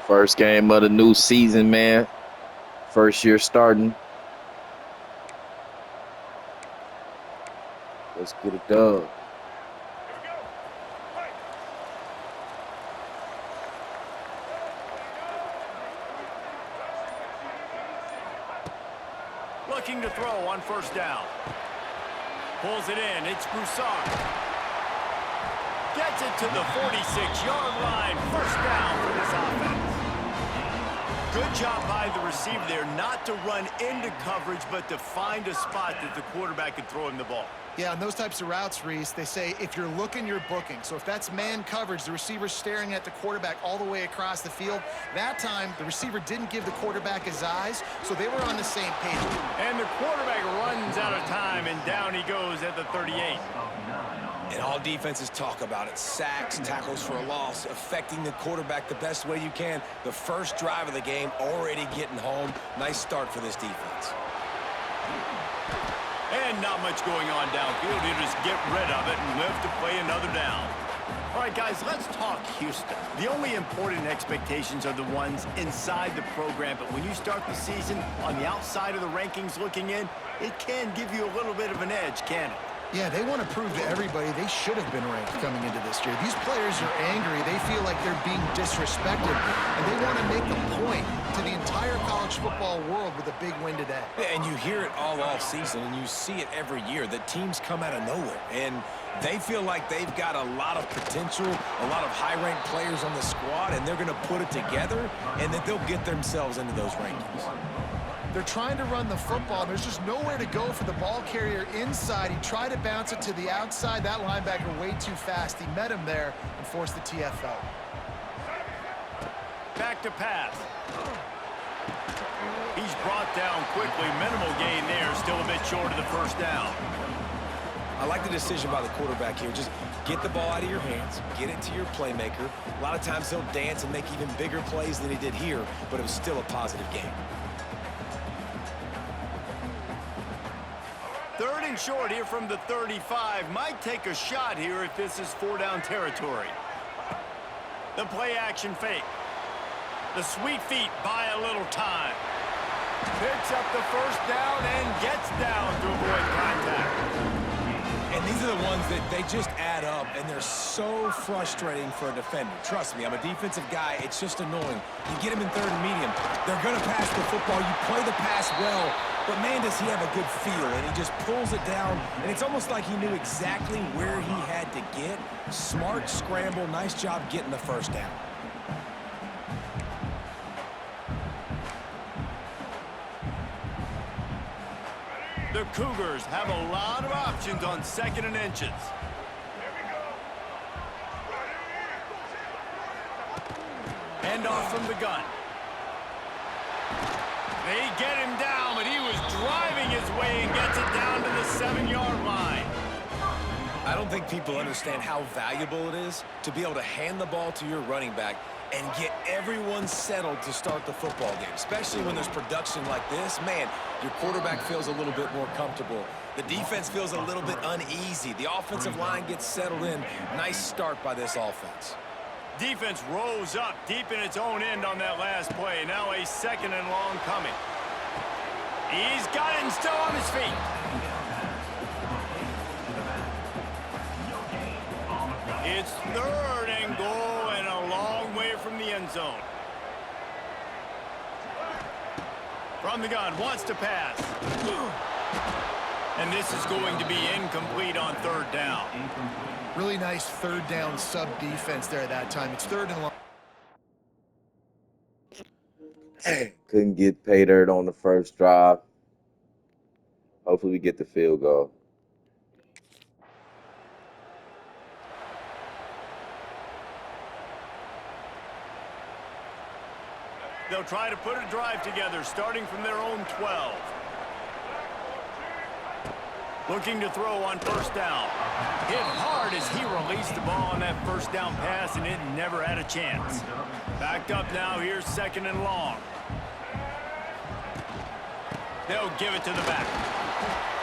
First game of the new season, man. First year starting. Let's get it done. Looking to throw on first down. Pulls it in. It's Broussard. Gets it to the 46-yard line. First down for this offense. Good job by the receiver there not to run into coverage, but to find a spot that the quarterback could throw him the ball. Yeah, on those types of routes, Reese, they say if you're looking, you're booking. So if that's man coverage, the receiver's staring at the quarterback all the way across the field. That time, the receiver didn't give the quarterback his eyes, so they were on the same page. And the quarterback runs out of time, and down he goes at the 38. And all defenses talk about it. Sacks, tackles for a loss, affecting the quarterback the best way you can. The first drive of the game, already getting home. Nice start for this defense. And not much going on downfield. He'll just get rid of it and live to play another down. All right, guys, let's talk Houston. The only important expectations are the ones inside the program, but when you start the season on the outside of the rankings looking in, it can give you a little bit of an edge, can it? Yeah, they want to prove to everybody they should have been ranked coming into this year. These players are angry. They feel like they're being disrespected, and they want to make a point to the entire college football world with a big win today. Yeah, and you hear it all off season, and you see it every year. The teams come out of nowhere, and they feel like they've got a lot of potential, a lot of high-ranked players on the squad, and they're going to put it together, and that they'll get themselves into those rankings. They're trying to run the football. There's just nowhere to go for the ball carrier inside. He tried to bounce it to the outside. That linebacker way too fast. He met him there and forced the TFL. Back to pass. He's brought down quickly. Minimal gain there. Still a bit short of the first down. I like the decision by the quarterback here. Just get the ball out of your hands, get it to your playmaker. A lot of times he'll dance and make even bigger plays than he did here, but it was still a positive game. Third and short here from the 35. Might take a shot here if this is four-down territory. The play-action fake. The sweet feet buy a little time. Picks up the first down and gets down to avoid contact. And these are the ones that they just add up, and they're so frustrating for a defender. Trust me, I'm a defensive guy. It's just annoying. You get him in third and medium. They're going to pass the football. You play the pass well, but man, does he have a good feel, and he just pulls it down, and it's almost like he knew exactly where he had to get. Smart scramble. Nice job getting the first down. The Cougars have a lot of options on second and inches. Hand off from the gun. They get him down, but he was driving his way and gets it down to the 7-yard line. I don't think people understand how valuable it is to be able to hand the ball to your running back and get everyone settled to start the football game, especially when there's production like this. Man, your quarterback feels a little bit more comfortable. The defense feels a little bit uneasy. The offensive line gets settled in. Nice start by this offense. Defense rose up deep in its own end on that last play. Now a second and long coming. He's got it and still on his feet. It's third and goal and a long way from the end zone. From the gun, wants to pass. And this is going to be incomplete on third down. Really nice third down sub defense there at that time. It's third and long. Couldn't get pay dirt on the first drive. Hopefully we get the field goal. They'll try to put a drive together, starting from their own 12. Looking to throw on first down. Hit hard as he released the ball on that first down pass, and it never had a chance. Backed up now, here's second and long. They'll give it to the back.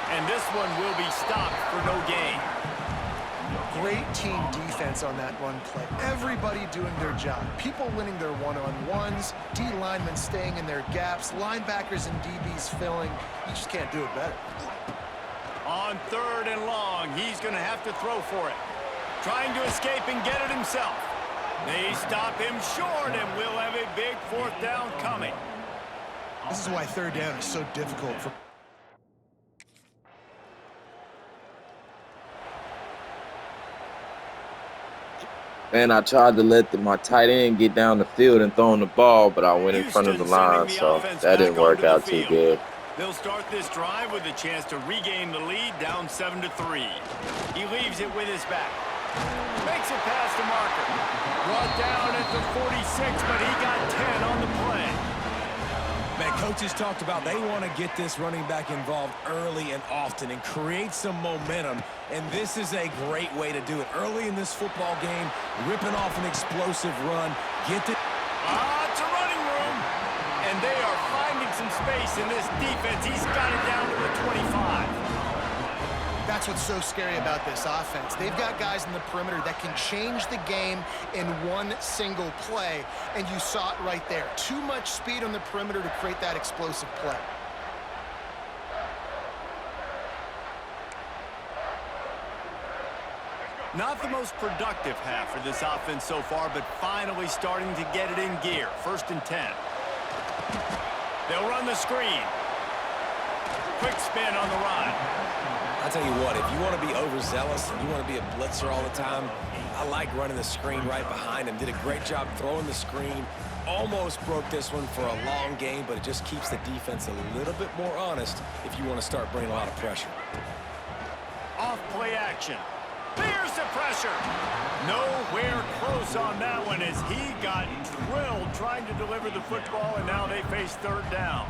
And this one will be stopped for no gain. Great team defense on that run play. Everybody doing their job. People winning their one-on-ones, D linemen staying in their gaps, linebackers and DBs filling. You just can't do it better. On 3rd and long, he's going to have to throw for it. Trying to escape and get it himself. They stop him short, and we'll have a big 4th down coming. This is why 3rd down is so difficult for... Man, I tried to let my tight end get down the field and throw the ball, but I went in front of the line, so that didn't work out too good. They'll start this drive with a chance to regain the lead, down 7-3. He leaves it with his back. Makes it past the marker. Brought down at the 46, but he got 10 on the play. Man, coaches talked about they want to get this running back involved early and often and create some momentum, and this is a great way to do it. Early in this football game, ripping off an explosive run, get the... It's a running room, and they are finding some space in this defense. He's got it down to the 25. That's what's so scary about this offense. They've got guys in the perimeter that can change the game in one single play, and you saw it right there. Too much speed on the perimeter to create that explosive play. Not the most productive half for this offense so far, but finally starting to get it in gear. 1st and 10. They'll run the screen. Quick spin on the run. I'll tell you what, if you want to be overzealous and you want to be a blitzer all the time, I like running the screen right behind him. Did a great job throwing the screen. Almost broke this one for a long game, but it just keeps the defense a little bit more honest if you want to start bringing a lot of pressure. Off play action. There's the pressure. Nowhere close on that one as he got drilled trying to deliver the football, and now they face 3rd down.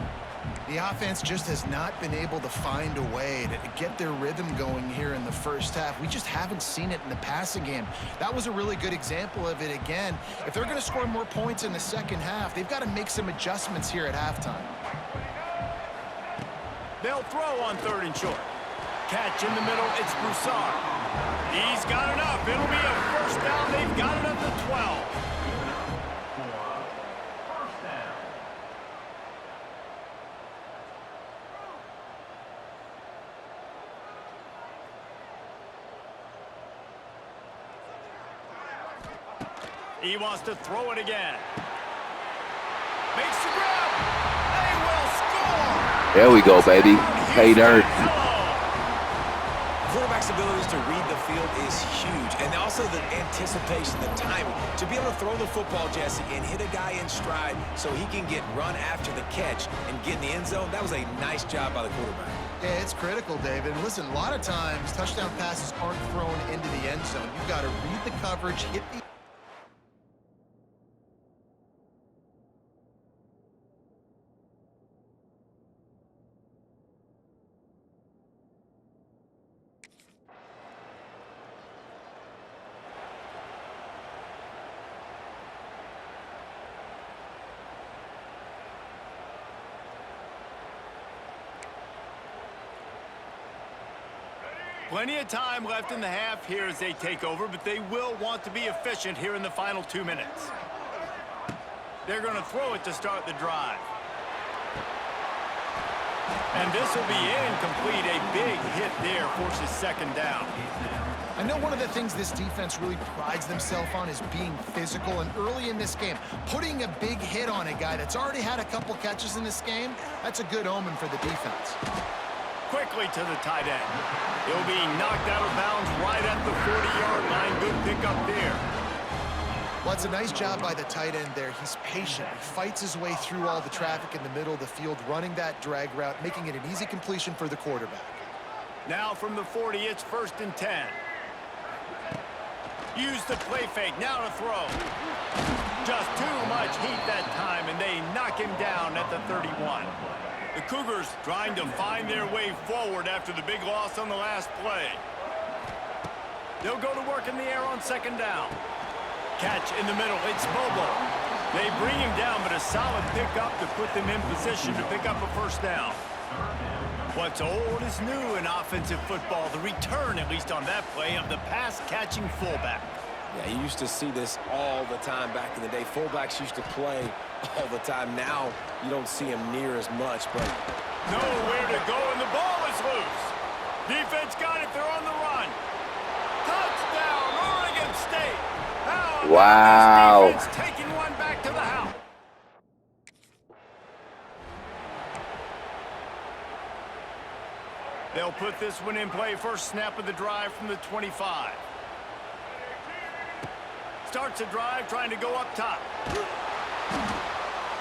The offense just has not been able to find a way to get their rhythm going here in the first half. We just haven't seen it in the passing game. That was a really good example of it again. If they're going to score more points in the second half, they've got to make some adjustments here at halftime. They'll throw on 3rd and short. Catch in the middle, it's Broussard. He's got enough. It'll be a 1st down. They've got it at the 12. He wants to throw it again. Makes the grab. They will score. There we go, baby. Pay dirt. Quarterback's abilities to read the field is huge, and also the anticipation, the timing. To be able to throw the football, Jesse, and hit a guy in stride so he can get run after the catch and get in the end zone, that was a nice job by the quarterback. Yeah, it's critical, David. And listen, a lot of times touchdown passes aren't thrown into the end zone. You've got to read the coverage, hit the... Plenty of time left in the half here as they take over, but they will want to be efficient here in the final 2 minutes. They're going to throw it to start the drive. And this will be incomplete. A big hit there forces 2nd down. I know one of the things this defense really prides themselves on is being physical, and early in this game, putting a big hit on a guy that's already had a couple catches in this game, that's a good omen for the defense. Quickly to the tight end. He'll be knocked out of bounds right at the 40-yard line. Good pickup there. Well, it's a nice job by the tight end there. He's patient. He fights his way through all the traffic in the middle of the field, running that drag route, making it an easy completion for the quarterback. Now from the 40, it's 1st and 10. Use the play fake. Now to throw. Just too much heat that time, and they knock him down at the 31. The Cougars trying to find their way forward after the big loss on the last play. They'll go to work in the air on 2nd down. Catch in the middle. It's Bobo. They bring him down, but a solid pickup to put them in position to pick up a 1st down. What's old is new in offensive football. The return, at least on that play, of the pass-catching fullback. Yeah, you used to see this all the time back in the day. Fullbacks used to play all the time. Now you don't see them near as much, but nowhere to go, and the ball is loose. Defense got it. They're on the run. Touchdown, Oregon State. How wow. This defense taking one back to the house. They'll put this one in play. First snap of the drive from the 25. Starts a drive trying to go up top.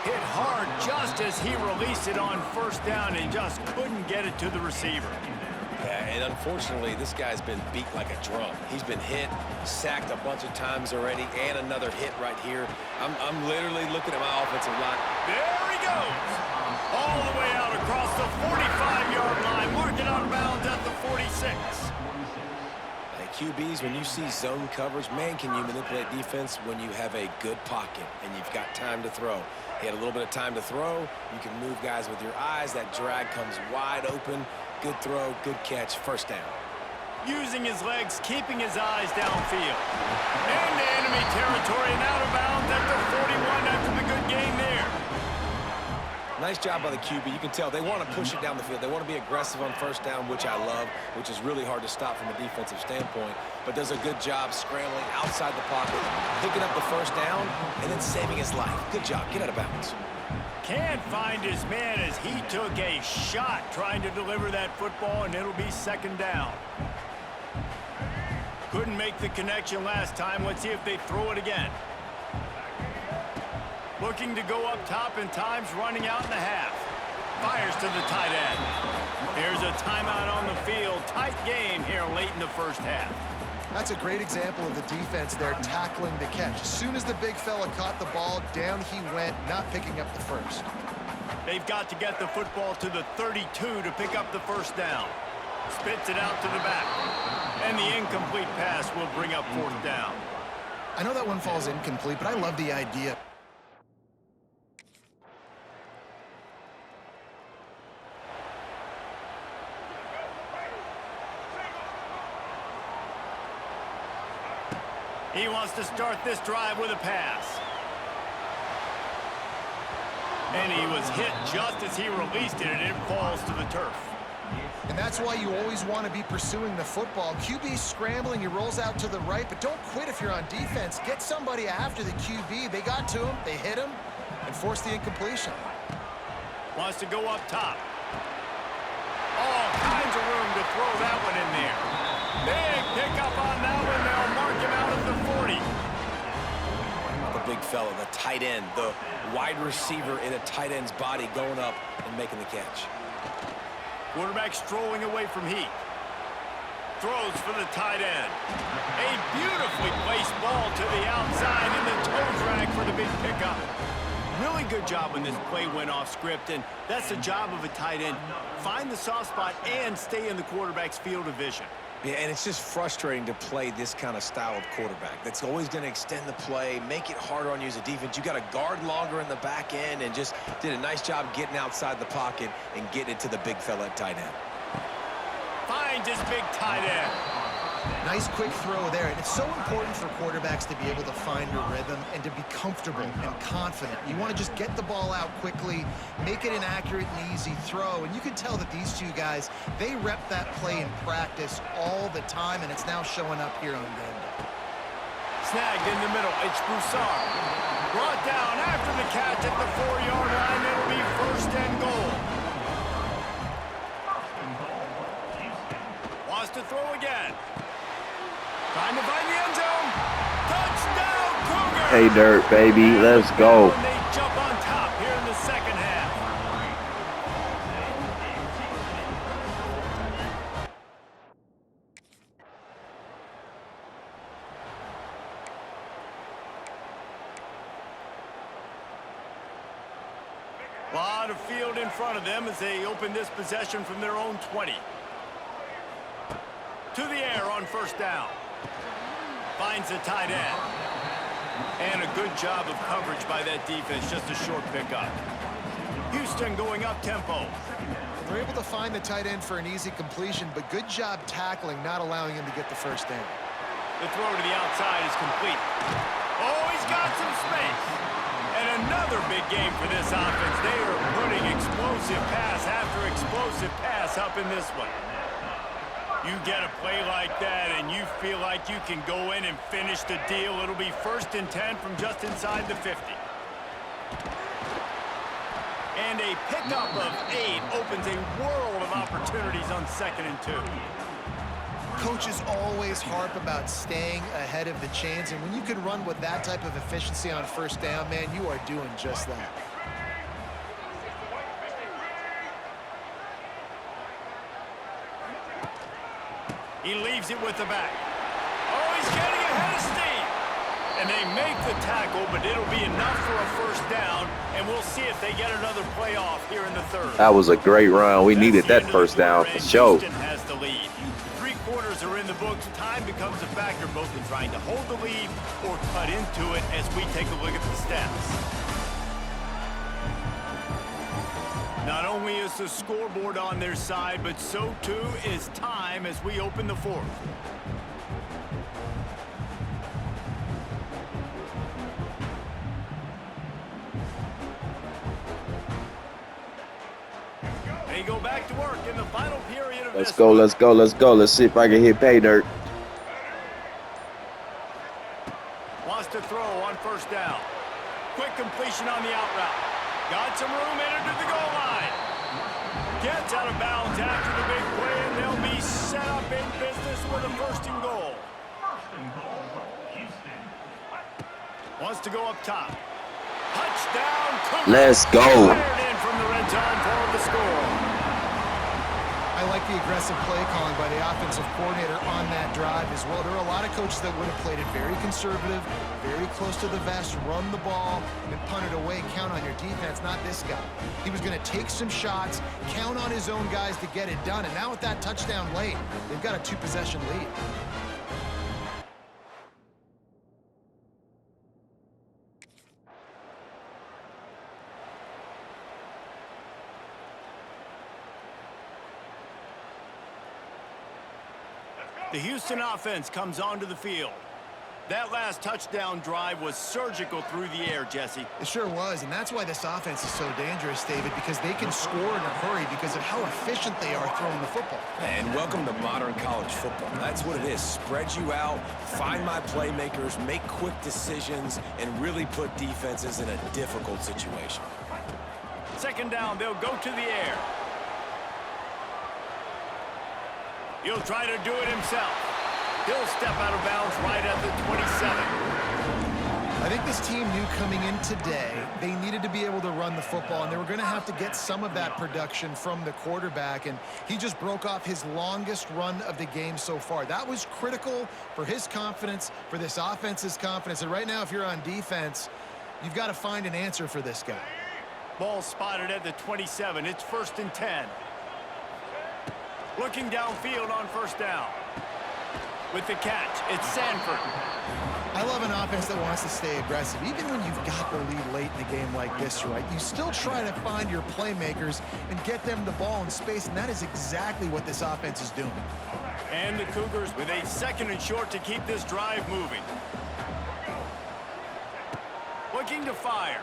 Hit hard just as he released it on first down and just couldn't get it to the receiver. Yeah, and unfortunately, this guy's been beat like a drum. He's been hit, sacked a bunch of times already, and another hit right here. I'm literally looking at my offensive line. There he goes. All the way out across the 45-yard line. Marking out of bounds at the 46. QBs, when you see zone coverage, man, can you manipulate defense when you have a good pocket and you've got time to throw. He had a little bit of time to throw. You can move guys with your eyes. That drag comes wide open. Good throw, good catch, first down. Using his legs, keeping his eyes downfield. Into enemy territory and out of bounds at the 41 after the good game there. Nice job by the QB. You can tell they want to push it down the field. They want to be aggressive on first down, which I love, which is really hard to stop from a defensive standpoint, but does a good job scrambling outside the pocket, picking up the first down, and then saving his life. Good job. Get out of bounds. Can't find his man as he took a shot trying to deliver that football, and it'll be second down. Couldn't make the connection last time. Let's see if they throw it again. Looking to go up top, and time's running out in the half. Fires to the tight end. Here's a timeout on the field. Tight game here late in the first half. That's a great example of the defense there tackling the catch. As soon as the big fella caught the ball, down he went, not picking up the first. They've got to get the football to the 32 to pick up the first down. Spits it out to the back. And the incomplete pass will bring up fourth down. I know that one falls incomplete, but I love the idea. He wants to start this drive with a pass. And he was hit just as he released it, and it falls to the turf. And that's why you always want to be pursuing the football. QB's scrambling, he rolls out to the right, but don't quit if you're on defense. Get somebody after the QB. They got to him, they hit him, and forced the incompletion. Wants to go up top. All kinds of room to throw that one in there. Big pickup on that one. They'll mark him out at the 40. The big fella, the tight end, the wide receiver in a tight end's body going up and making the catch. Quarterback strolling away from heat. Throws for the tight end. A beautifully placed ball to the outside and the toe drag for the big pickup. Really good job when this play went off script, and that's the job of a tight end. Find the soft spot and stay in the quarterback's field of vision. Yeah, and it's just frustrating to play this kind of style of quarterback. That's always going to extend the play, make it harder on you as a defense. You got to guard longer in the back end, and just did a nice job getting outside the pocket and getting it to the big fella at tight end. Finds his big tight end. Nice quick throw there, and it's so important for quarterbacks to be able to find a rhythm and to be comfortable and confident. You want to just get the ball out quickly, make it an accurate and easy throw, and you can tell that these two guys, they rep that play in practice all the time, and it's now showing up here on Vanda. Snagged in the middle, it's Broussard. Brought down after the catch at the 4-yard line. It'll be first and goal. Wants to throw again. Trying to find the end zone. Touchdown, Cougar! Hey, Dirt, baby, let's go. And they jump on top here in the second half. A lot of field in front of them as they open this possession from their own 20. To the air on first down. Finds the tight end. And a good job of coverage by that defense. Just a short pickup. Houston going up tempo. They're able to find the tight end for an easy completion, but good job tackling, not allowing him to get the first down. The throw to the outside is complete. Oh, he's got some space. And another big game for this offense. They are putting explosive pass after explosive pass up in this one. You get a play like that and you feel like you can go in and finish the deal. It'll be 1st and 10 from just inside the 50. And a pickup of 8 opens a world of opportunities on 2nd and 2. Coaches always harp about staying ahead of the chains, and when you can run with that type of efficiency on 1st down, man, you are doing just that. He leaves it with the back. Oh, he's getting ahead of steam. And they make the tackle, but it'll be enough for a 1st down, and we'll see if they get another play off here in the 3rd. That was a great run. We needed that 1st down for sure. Houston has the lead. 3 quarters are in the books. Time becomes a factor both in trying to hold the lead or cut into it as we take a look at the stats. Not only is the scoreboard on their side, but so too is time as we open the 4th. They go back to work in the final period of Let's go, let's go, let's go. Let's see if I can hit pay dirt. Wants to throw on 1st down. Quick completion on the out route. Got some room in it to the goal line. Gets out of bounds after the big play, and they'll be set up in business with a 1st and goal. Wants to go up top. Touchdown. Let's go. In from the red zone for the score. I like the aggressive play calling by the offensive coordinator on that drive as well. There are a lot of coaches that would have played it very conservative, very close to the vest, run the ball, and punt it away, count on your defense, not this guy. He was going to take some shots, count on his own guys to get it done, and now with that touchdown late, they've got a 2-possession lead. The Houston offense comes onto the field. That last touchdown drive was surgical through the air, Jesse. It sure was, and that's why this offense is so dangerous, David, because they can score in a hurry because of how efficient they are throwing the football. And welcome to modern college football. That's what it is. Spread you out, find my playmakers, make quick decisions, and really put defenses in a difficult situation. 2nd down, they'll go to the air. He'll try to do it himself. He'll step out of bounds right at the 27. I think this team knew coming in today they needed to be able to run the football, and they were going to have to get some of that production from the quarterback, and he just broke off his longest run of the game so far. That was critical for his confidence, for this offense's confidence, and right now if you're on defense, you've got to find an answer for this guy. Ball spotted at the 27. It's 1st and 10. Looking downfield on 1st down. With the catch, it's Sanford. I love an offense that wants to stay aggressive. Even when you've got the lead late in the game like this, right, you still try to find your playmakers and get them the ball in space, and that is exactly what this offense is doing. And the Cougars with a 2nd and short to keep this drive moving. Looking to fire.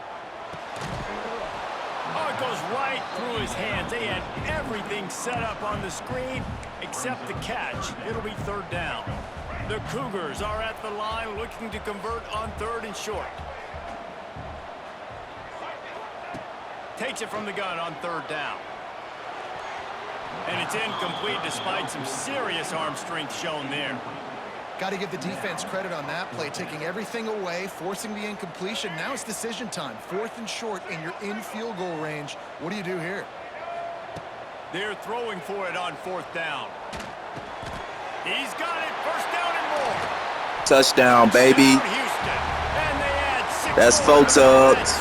Oh, it goes right through his hands. They had everything set up on the screen except the catch. It'll be 3rd down. The Cougars are at the line looking to convert on 3rd and short. Takes it from the gun on 3rd down. And it's incomplete despite some serious arm strength shown there. Got to give the defense credit on that play, taking everything away, forcing the incompletion. Now it's decision time. 4th and short, and you're in field goal range. What do you do here? They're throwing for it on 4th down. He's got it. 1st down and more. Touchdown, baby. Houston. And they add 6 That's 4 tugs.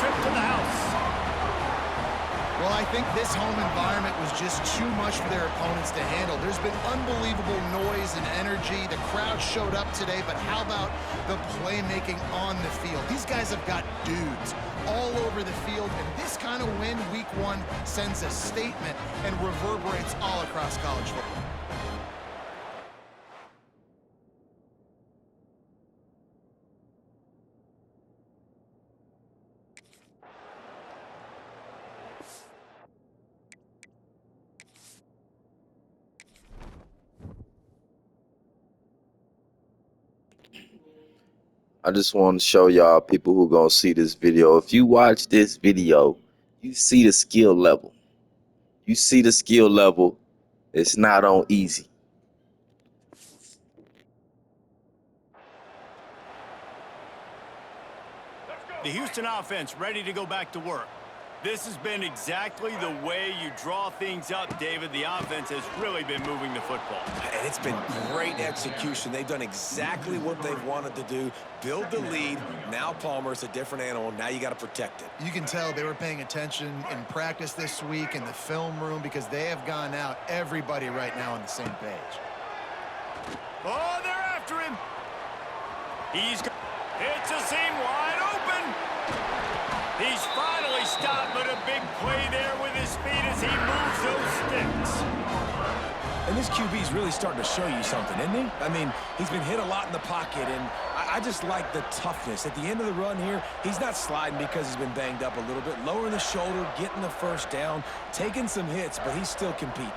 Well, Well, I think this home environment was just too much for their opponents to handle. There's been unbelievable noise and energy. The crowd showed up today, but how about the playmaking on the field? These guys have got dudes all over the field, and this kind of win week one sends a statement and reverberates all across college football. I just want to show y'all people who gonna see this video. If you watch this video, you see the skill level. You see the skill level. It's not on easy. The Houston offense ready to go back to work. This has been exactly the way you draw things up, David. The offense has really been moving the football. And it's been great execution. They've done exactly what they've wanted to do. Build the lead. Now Palmer's a different animal. Now you got to protect it. You can tell they were paying attention in practice this week in the film room because they have gone out, everybody right now on the same page. Oh, they're after him. It's a seam wide open. He's finally stopped, but a big play there with his feet as he moves those sticks. And this QB's really starting to show you something, isn't he? I mean, he's been hit a lot in the pocket, and I just like the toughness. At the end of the run here, he's not sliding because he's been banged up a little bit. Lowering the shoulder, getting the first down, taking some hits, but he's still competing.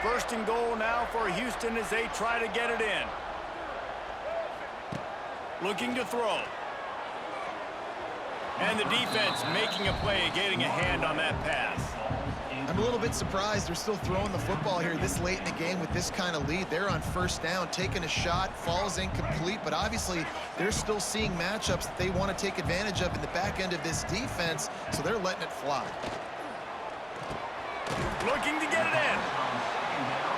First and goal now for Houston as they try to get it in. Looking to throw. And the defense making a play, getting a hand on that pass. I'm a little bit surprised they're still throwing the football here this late in the game with this kind of lead. They're on first down, taking a shot, falls incomplete, but obviously they're still seeing matchups that they want to take advantage of in the back end of this defense, so they're letting it fly. Looking to get it in.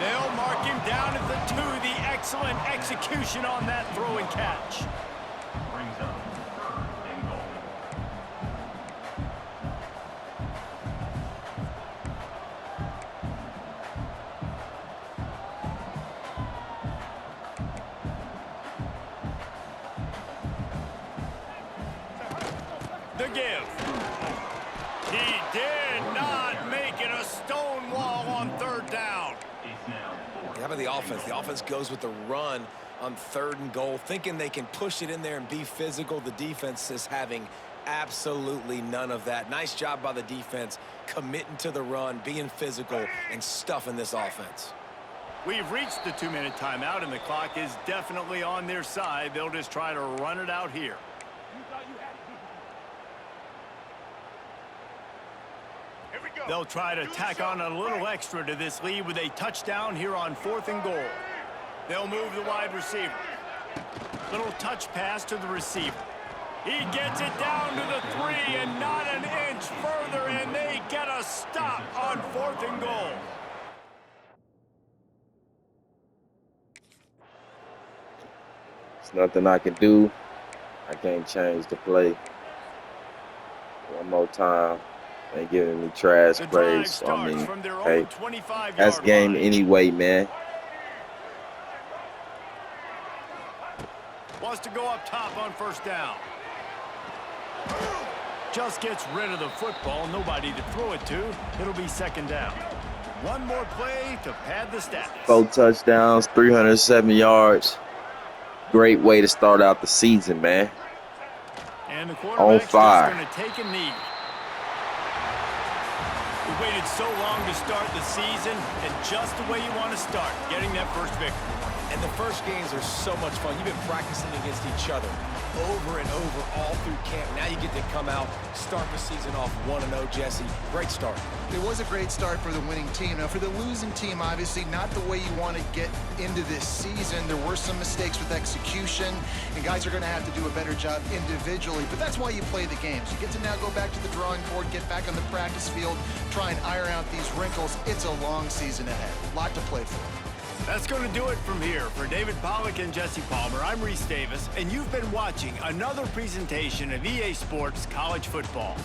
They'll mark him down at the 2. The excellent execution on that throw and catch. The give. He did not make it a stone wall on third down. How about the offense? The offense goes with the run on 3rd and goal, thinking they can push it in there and be physical. The defense is having absolutely none of that. Nice job by the defense, committing to the run, being physical, and stuffing this offense. We've reached the 2-minute timeout, and the clock is definitely on their side. They'll just try to run it out here. They'll try to tack on a little extra to this lead with a touchdown here on 4th and goal. They'll move the wide receiver. Little touch pass to the receiver. He gets it down to the 3 and not an inch further, and they get a stop on 4th and goal. There's nothing I can do. I can't change the play. One more time. They giving me trash praise. I mean, hey, that's game anyway, man. Wants to go up top on first down. Just gets rid of the football. Nobody to throw it to. It'll be 2nd down. One more play to pad the stats. 4 touchdowns, 307 yards. Great way to start out the season, man. And the quarterback's fire. going to take a knee. We waited so long to start the season, and just the way you want to start, getting that first victory. And the first games are so much fun. You've been practicing against each other over and over all through camp. Now you get to come out, start the season off 1-0, Jesse. Great start. It was a great start for the winning team. Now, for the losing team, obviously not the way you want to get into this season. There were some mistakes with execution, and guys are going to have to do a better job individually. But that's why you play the games. You get to now go back to the drawing board, get back on the practice field, try and iron out these wrinkles. It's a long season ahead. A lot to play for. That's going to do it from here. For David Pollack and Jesse Palmer, I'm Reese Davis, and you've been watching another presentation of EA Sports College Football.